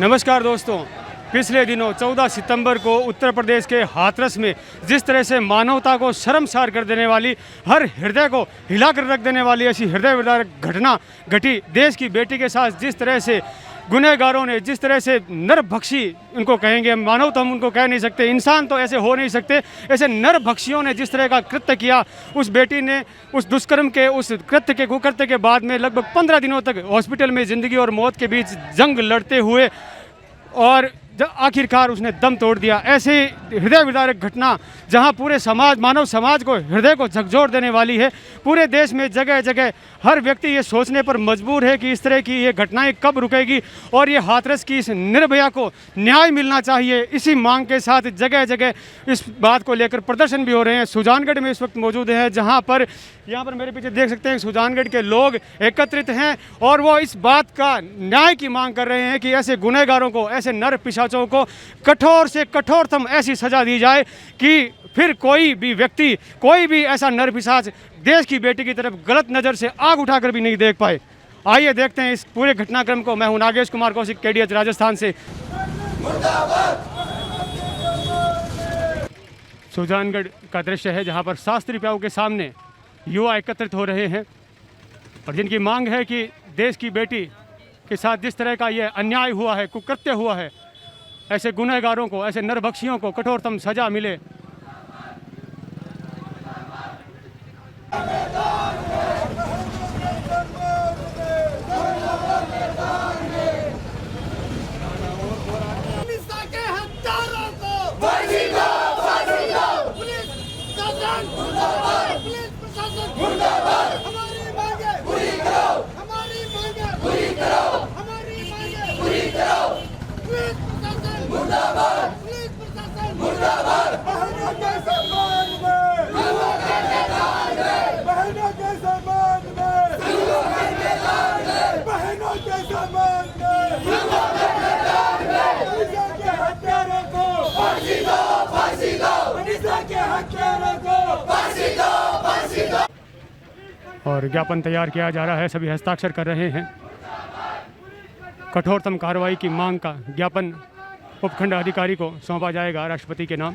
नमस्कार दोस्तों, पिछले दिनों 14 सितंबर को उत्तर प्रदेश के हाथरस में जिस तरह से मानवता को शर्मसार कर देने वाली, हर हृदय को हिलाकर रख देने वाली ऐसी हृदय विदारक घटना घटी, देश की बेटी के साथ जिस तरह से गुनहगारों ने, जिस तरह से नरभक्षी उनको कहेंगे, मानव तो हम उनको कह नहीं सकते, इंसान तो ऐसे हो नहीं सकते, ऐसे नरभक्षियों ने जिस तरह का कृत्य किया, उस बेटी ने उस दुष्कर्म के, उस कृत्य के, कुकृत्य के बाद में लगभग 15 दिनों तक हॉस्पिटल में ज़िंदगी और मौत के बीच जंग लड़ते हुए और आखिरकार उसने दम तोड़ दिया। ऐसी हृदय विदारक घटना जहां पूरे समाज, मानव समाज को, हृदय को झकझोर देने वाली है। पूरे देश में जगह जगह हर व्यक्ति ये सोचने पर मजबूर है कि इस तरह की ये घटनाएं कब रुकेगी और ये हाथरस की इस निर्भया को न्याय मिलना चाहिए। इसी मांग के साथ जगह जगह इस बात को लेकर प्रदर्शन भी हो रहे हैं। सुजानगढ़ में इस वक्त मौजूद हैं, जहाँ पर यहाँ पर मेरे पीछे देख सकते हैं सुजानगढ़ के लोग एकत्रित हैं और वो इस बात का न्याय की मांग कर रहे हैं कि ऐसे गुनहगारों को, ऐसे नर पिशाचों को कठोर से कठोरतम ऐसी सजा दी जाए कि फिर कोई भी व्यक्ति, कोई भी ऐसा नर पिशाच देश की बेटी की तरफ गलत नज़र से आग उठाकर भी नहीं देख पाए। आइए देखते हैं इस पूरे घटनाक्रम को। मैं हूं नागेश कुमार कौशिक, KDH राजस्थान से। सुजानगढ़ का दृश्य है जहां पर शास्त्री प्याऊ के सामने युवा एकत्रित हो रहे हैं और जिनकी मांग है कि देश की बेटी के साथ जिस तरह का ये अन्याय हुआ है, कुकृत्य हुआ है, ऐसे गुनहगारों को, ऐसे नरभक्षियों को कठोरतम सजा मिले। और ज्ञापन तैयार किया जा रहा है, सभी हस्ताक्षर कर रहे हैं। कठोरतम कार्रवाई की मांग का ज्ञापन उपखंड अधिकारी को सौंपा जाएगा राष्ट्रपति के नाम।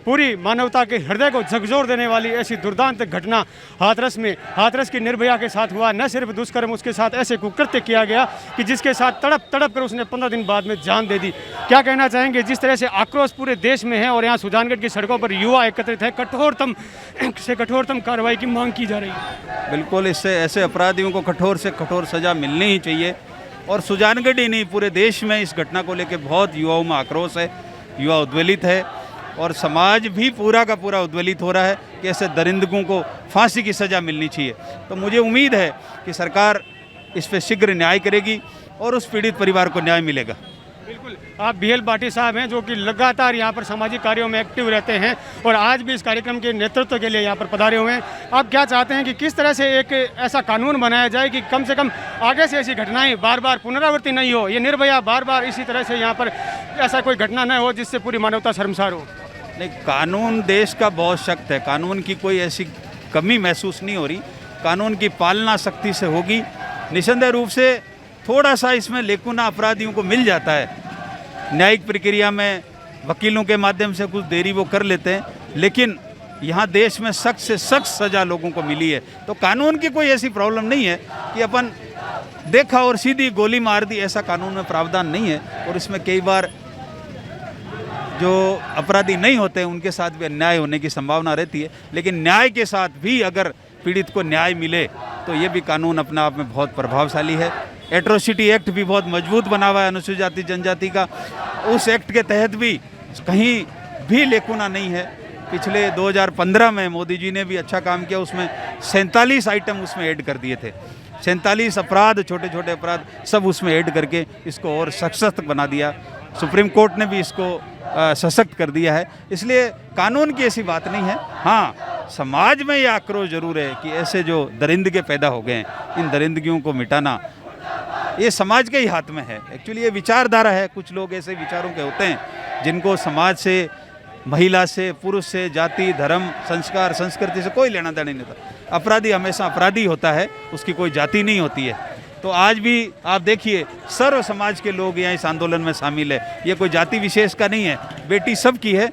पूरी मानवता के हृदय को झकझोर देने वाली ऐसी दुर्दांत घटना हाथरस में, हाथरस की निर्भया के साथ हुआ। न सिर्फ दुष्कर्म, उसके साथ ऐसे कुकृत्य किया गया कि जिसके साथ तड़प तड़प कर उसने 15 दिन बाद में जान दे दी। क्या कहना चाहेंगे? जिस तरह से आक्रोश पूरे देश में है और यहाँ सुजानगढ़ की सड़कों पर युवा एकत्रित है, कठोरतम से कठोरतम कार्रवाई की मांग की जा रही है। बिल्कुल, इससे ऐसे अपराधियों को कठोर से कठोर सजा मिलनी ही चाहिए। और सुजानगढ़ ही नहीं, पूरे देश में इस घटना को लेकर बहुत युवाओं में आक्रोश है, युवा उद्वेलित है और समाज भी पूरा का पूरा उद्वेलित हो रहा है कि ऐसे दरिंदगों को फांसी की सज़ा मिलनी चाहिए। तो मुझे उम्मीद है कि सरकार इस पर शीघ्र न्याय करेगी और उस पीड़ित परिवार को न्याय मिलेगा। बिल्कुल, आप BL भाटी साहब हैं जो कि लगातार यहाँ पर सामाजिक कार्यों में एक्टिव रहते हैं और आज भी इस कार्यक्रम के नेतृत्व के लिए यहाँ पर पधारे हुए हैं। आप क्या चाहते हैं कि किस तरह से एक ऐसा कानून बनाया जाए कि कम से कम आगे से ऐसी घटनाएं बार बार पुनरावृत्ति नहीं हो, ये निर्भया बार बार इसी तरह से यहाँ पर ऐसा कोई घटना न हो जिससे पूरी मानवता शर्मसार हो? नहीं, कानून देश का बहुत सख्त है, कानून की कोई ऐसी कमी महसूस नहीं हो रही। कानून की पालना सख्ती से होगी। निसंदेह रूप से थोड़ा सा इसमें लेकुना अपराधियों को मिल जाता है, न्यायिक प्रक्रिया में वकीलों के माध्यम से कुछ देरी वो कर लेते हैं, लेकिन यहाँ देश में सख्त से सख्त सज़ा लोगों को मिली है। तो कानून की कोई ऐसी प्रॉब्लम नहीं है कि अपन देखा और सीधी गोली मार दी, ऐसा कानून में प्रावधान नहीं है। और इसमें कई बार जो अपराधी नहीं होते हैं उनके साथ भी अन्याय होने की संभावना रहती है, लेकिन न्याय के साथ भी अगर पीड़ित को न्याय मिले तो ये भी कानून अपने आप में बहुत प्रभावशाली है। एट्रोसिटी एक्ट भी बहुत मजबूत बना हुआ है अनुसूचित जाति जनजाति का, उस एक्ट के तहत भी कहीं भी लेकुना नहीं है। पिछले 2015 में मोदी जी ने भी अच्छा काम किया, उसमें 47 आइटम उसमें ऐड कर दिए थे। 47 अपराध, छोटे छोटे अपराध सब उसमें ऐड करके इसको और सशक्त बना दिया। सुप्रीम कोर्ट ने भी इसको सशक्त कर दिया है। इसलिए कानून की ऐसी बात नहीं है। हाँ, समाज में ये आक्रोश जरूर है कि ऐसे जो दरिंदगे पैदा हो गए हैं, इन दरिंदगियों को मिटाना ये समाज के ही हाथ में है। एक्चुअली ये विचारधारा है, कुछ लोग ऐसे विचारों के होते हैं जिनको समाज से, महिला से, पुरुष से, जाति, धर्म, संस्कार, संस्कृति से कोई लेना देना नहीं होता। अपराधी हमेशा अपराधी होता है, उसकी कोई जाति नहीं होती है। तो आज भी आप देखिए सर्व समाज के लोग यहाँ इस आंदोलन में शामिल है। ये कोई जाति विशेष का नहीं है, बेटी सबकी है,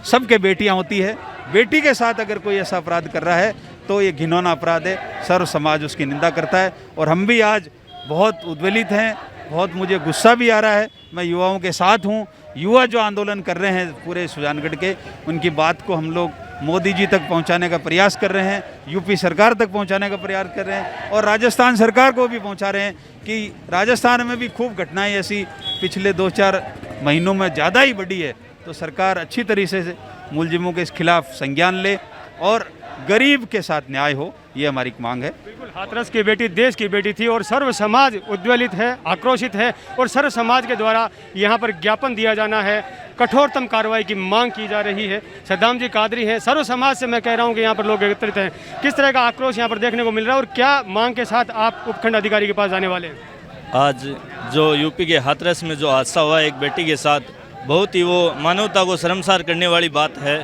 सबके बेटियाँ होती है। बेटी के साथ अगर कोई ऐसा अपराध कर रहा है तो ये घिनौना अपराध है, सर्व समाज उसकी निंदा करता है। और हम भी आज बहुत उद्वेलित हैं, बहुत मुझे गुस्सा भी आ रहा है। मैं युवाओं के साथ हूँ, युवा जो आंदोलन कर रहे हैं पूरे सुजानगढ़ के, उनकी बात को हम लोग मोदी जी तक पहुंचाने का प्रयास कर रहे हैं, यूपी सरकार तक पहुंचाने का प्रयास कर रहे हैं और राजस्थान सरकार को भी पहुंचा रहे हैं कि राजस्थान में भी खूब घटनाएं ऐसी पिछले 2-4 महीनों में ज़्यादा ही बढ़ी है। तो सरकार अच्छी तरीके से मुलजिमों के इस खिलाफ संज्ञान ले और गरीब के साथ न्याय हो, ये हमारी मांग है। बिल्कुल, हाथरस की बेटी देश की बेटी थी और सर्व समाज उद्वेलित है, आक्रोशित है और सर्व समाज के द्वारा यहाँ पर ज्ञापन दिया जाना है, कठोरतम कार्रवाई की मांग की जा रही है। सद्दाम जी कादरी हैं, सर्व समाज से मैं कह रहा हूँ कि यहाँ पर लोग एकत्रित हैं। किस तरह का आक्रोश यहाँ पर देखने को मिल रहा है और क्या मांग के साथ आप उपखंड अधिकारी के पास जाने वाले हैं? आज जो यूपी के हाथरस में जो हादसा हुआ एक बेटी के साथ, बहुत ही वो मानवता को शर्मसार करने वाली बात है।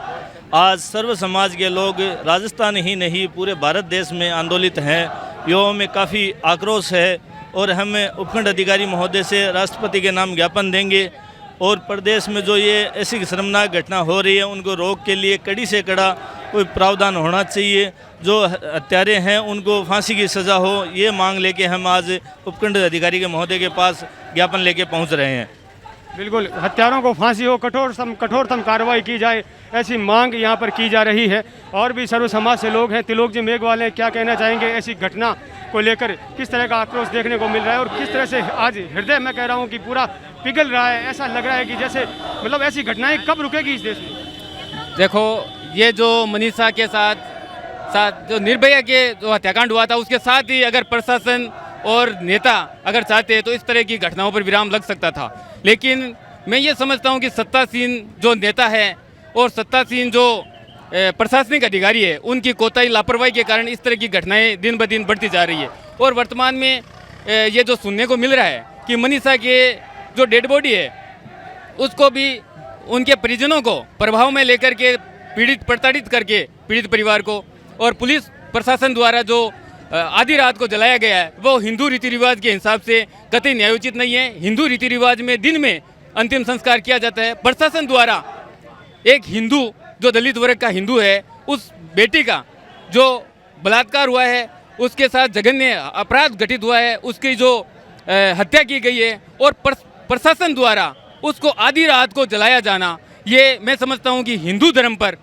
आज सर्व समाज के लोग राजस्थान ही नहीं पूरे भारत देश में आंदोलित हैं, युवाओं में काफ़ी आक्रोश है और हम उपखंड अधिकारी महोदय से राष्ट्रपति के नाम ज्ञापन देंगे और प्रदेश में जो ये ऐसी शर्मनाक घटना हो रही है उनको रोक के लिए कड़ी से कड़ा कोई प्रावधान होना चाहिए। जो हत्यारे हैं उनको फांसी की सज़ा हो, ये मांग लेके हम आज उपखंड अधिकारी के महोदय के पास ज्ञापन लेके पहुंच रहे हैं। बिल्कुल, हत्यारों को फांसी हो, कठोरतम कार्रवाई की जाए, ऐसी मांग यहाँ पर की जा रही है। और भी सर्व समाज से लोग हैं। तिलोक जी मेघवाल हैं, क्या कहना चाहेंगे ऐसी घटना को लेकर? किस तरह का आक्रोश देखने को मिल रहा है और किस तरह से आज हृदय मैं कह रहा हूँ कि पूरा पिघल रहा है? ऐसा लग रहा है कि जैसे मतलब ऐसी घटनाएं कब रुकेगी इस देश में? देखो, ये जो मनीषा के साथ जो निर्भया के जो हत्याकांड हुआ था, उसके साथ ही अगर प्रशासन और नेता अगर चाहते तो इस तरह की घटनाओं पर विराम लग सकता था। लेकिन मैं ये समझता हूँ कि सत्तासीन जो नेता है और सत्तासीन जो प्रशासनिक अधिकारी है, उनकी कोताही लापरवाही के कारण इस तरह की घटनाएं दिन ब दिन बढ़ती जा रही है। और वर्तमान में ये जो सुनने को मिल रहा है कि मनीषा के जो डेड बॉडी है उसको भी उनके परिजनों को प्रभाव में लेकर के प्रताड़ित करके पीड़ित परिवार को और पुलिस प्रशासन द्वारा जो आधी रात को जलाया गया है, वो हिंदू रीति रिवाज के हिसाब से कतई न्यायोचित नहीं है। हिंदू रीति रिवाज में दिन में अंतिम संस्कार किया जाता है। प्रशासन द्वारा एक हिंदू जो दलित वर्ग का हिंदू है, उस बेटी का जो बलात्कार हुआ है, उसके साथ जघन्य अपराध घटित हुआ है, उसकी जो हत्या की गई है और प्रशासन द्वारा उसको आधी रात को जलाया जाना, ये मैं समझता हूँ कि हिंदू धर्म पर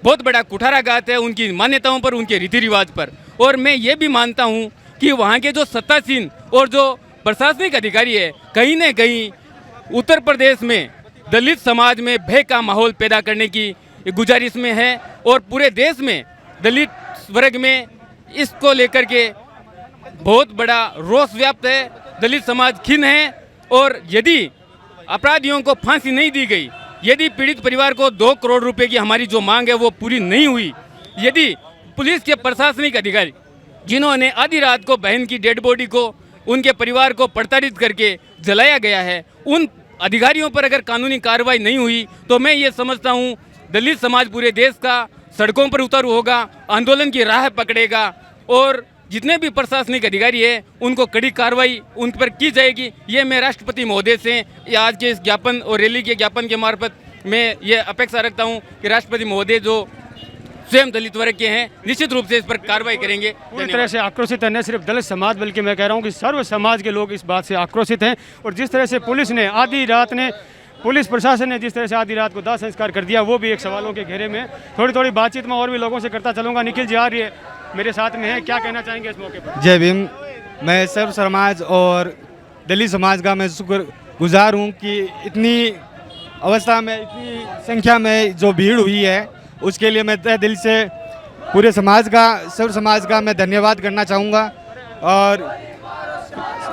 बहुत बड़ा कुठाराघात है, उनकी मान्यताओं पर, उनके रीति रिवाज पर। और मैं ये भी मानता हूँ कि वहाँ के जो सत्तासीन और जो प्रशासनिक अधिकारी है, कहीं न कहीं उत्तर प्रदेश में दलित समाज में भय का माहौल पैदा करने की गुजारिश में है और पूरे देश में दलित वर्ग में इसको लेकर के बहुत बड़ा रोष व्याप्त है। दलित समाज खिन्न है और यदि अपराधियों को फांसी नहीं दी गई, यदि पीड़ित परिवार को 2 करोड़ रुपए की हमारी जो मांग है वो पूरी नहीं हुई, यदि पुलिस के प्रशासनिक अधिकारी जिन्होंने आधी रात को बहन की डेड बॉडी को उनके परिवार को प्रताड़ित करके जलाया गया है, उन अधिकारियों पर अगर कानूनी कार्रवाई नहीं हुई तो मैं ये समझता हूँ दलित समाज पूरे देश का सड़कों पर उतर होगा, आंदोलन की राह पकड़ेगा और जितने भी प्रशासनिक अधिकारी हैं उनको कड़ी कार्रवाई उन पर की जाएगी। ये मैं राष्ट्रपति महोदय से या आज के इस ज्ञापन और रैली के ज्ञापन के मार्फत मैं ये अपेक्षा रखता हूँ कि राष्ट्रपति महोदय जो स्वयं दलित वर्ग के हैं, निश्चित रूप से इस पर कार्रवाई करेंगे। पूरी तरह से आक्रोशित है न सिर्फ दलित समाज, बल्कि मैं कह रहा हूँ कि सर्व समाज के लोग इस बात से आक्रोशित हैं। और जिस तरह से पुलिस प्रशासन ने जिस तरह से आधी रात को दाह संस्कार कर दिया, वो भी एक सवालों के घेरे में। थोड़ी बातचीत में और भी लोगों से करता चलूँगा। निखिल जी आ रही है मेरे साथ में है, क्या कहना चाहेंगे इस मौके पर? जय भीम। मैं सर्व समाज और दलित समाज का मैं शुक्रगुजार हूँ कि इतनी अवस्था में, इतनी संख्या में जो भीड़ हुई है, उसके लिए मैं तहे दिल से पूरे समाज का, सर्व समाज का मैं धन्यवाद करना चाहूँगा। और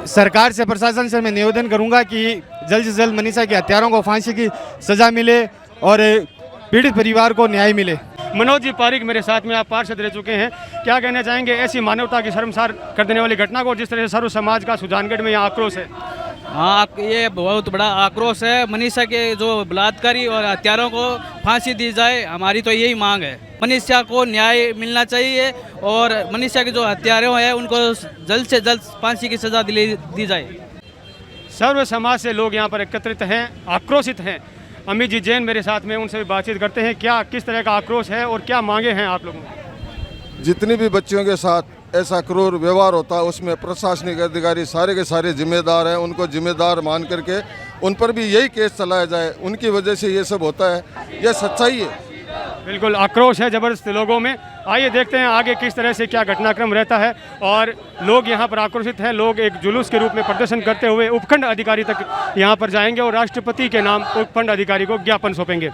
सरकार से, प्रशासन से मैं निवेदन करूँगा कि जल्द से जल्द मनीषा के हत्यारों को फांसी की सज़ा मिले और पीड़ित परिवार को न्याय मिले। मनोज जी पारिक मेरे साथ में, आप पार्षद रह चुके हैं, क्या कहना चाहेंगे ऐसी मानवता की शर्मसार कर देने वाली घटना को, जिस तरह से सर्व समाज का सुजानगढ़ में यहाँ आक्रोश है? हाँ, ये बहुत बड़ा आक्रोश है। मनीषा के जो बलात्कारी और हत्यारों को फांसी दी जाए, हमारी तो यही मांग है। मनीषा को न्याय मिलना चाहिए और मनीषा के जो हत्यारे हैं उनको जल्द से जल्द फांसी की सज़ा दी जाए। सर्व समाज से लोग यहाँ पर एकत्रित हैं, आक्रोशित हैं। अमित जी जैन मेरे साथ में, उनसे भी बातचीत करते हैं। क्या किस तरह का आक्रोश है और क्या मांगे हैं आप लोगों की? जितनी भी बच्चियों के साथ ऐसा क्रूर व्यवहार होता है उसमें प्रशासनिक अधिकारी सारे के सारे जिम्मेदार हैं। उनको जिम्मेदार मान करके उन पर भी यही केस चलाया जाए। उनकी वजह से ये सब होता है, यह सच्चाई है। बिल्कुल आक्रोश है जबरदस्त लोगों में। आइए देखते हैं आगे किस तरह से क्या घटनाक्रम रहता है। और लोग यहाँ पर आक्रोशित हैं। लोग एक जुलूस के रूप में प्रदर्शन करते हुए उपखंड अधिकारी तक यहाँ पर जाएंगे और राष्ट्रपति के नाम उपखंड अधिकारी को ज्ञापन सौंपेंगे।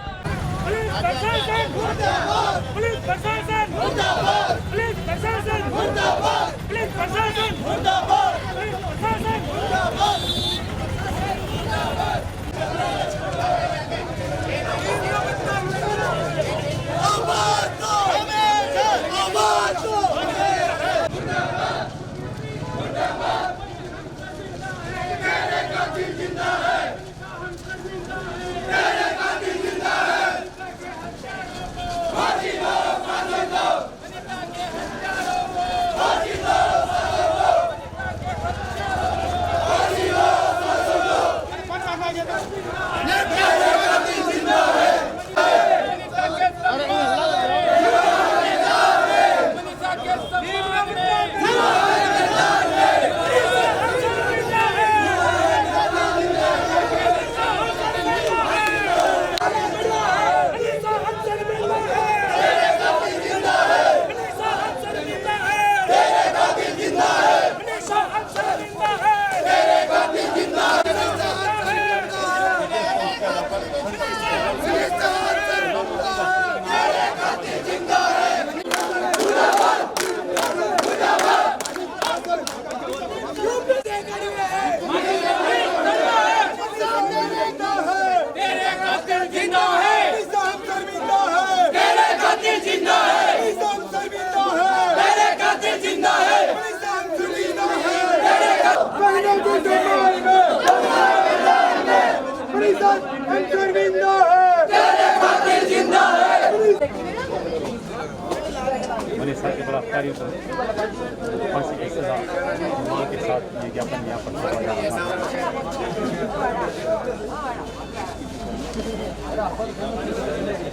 मनीषा के बलात्कारियों को फांसी की सजा मांग के साथ ये ज्ञापन यहाँ पर सौंपा जा रहा है।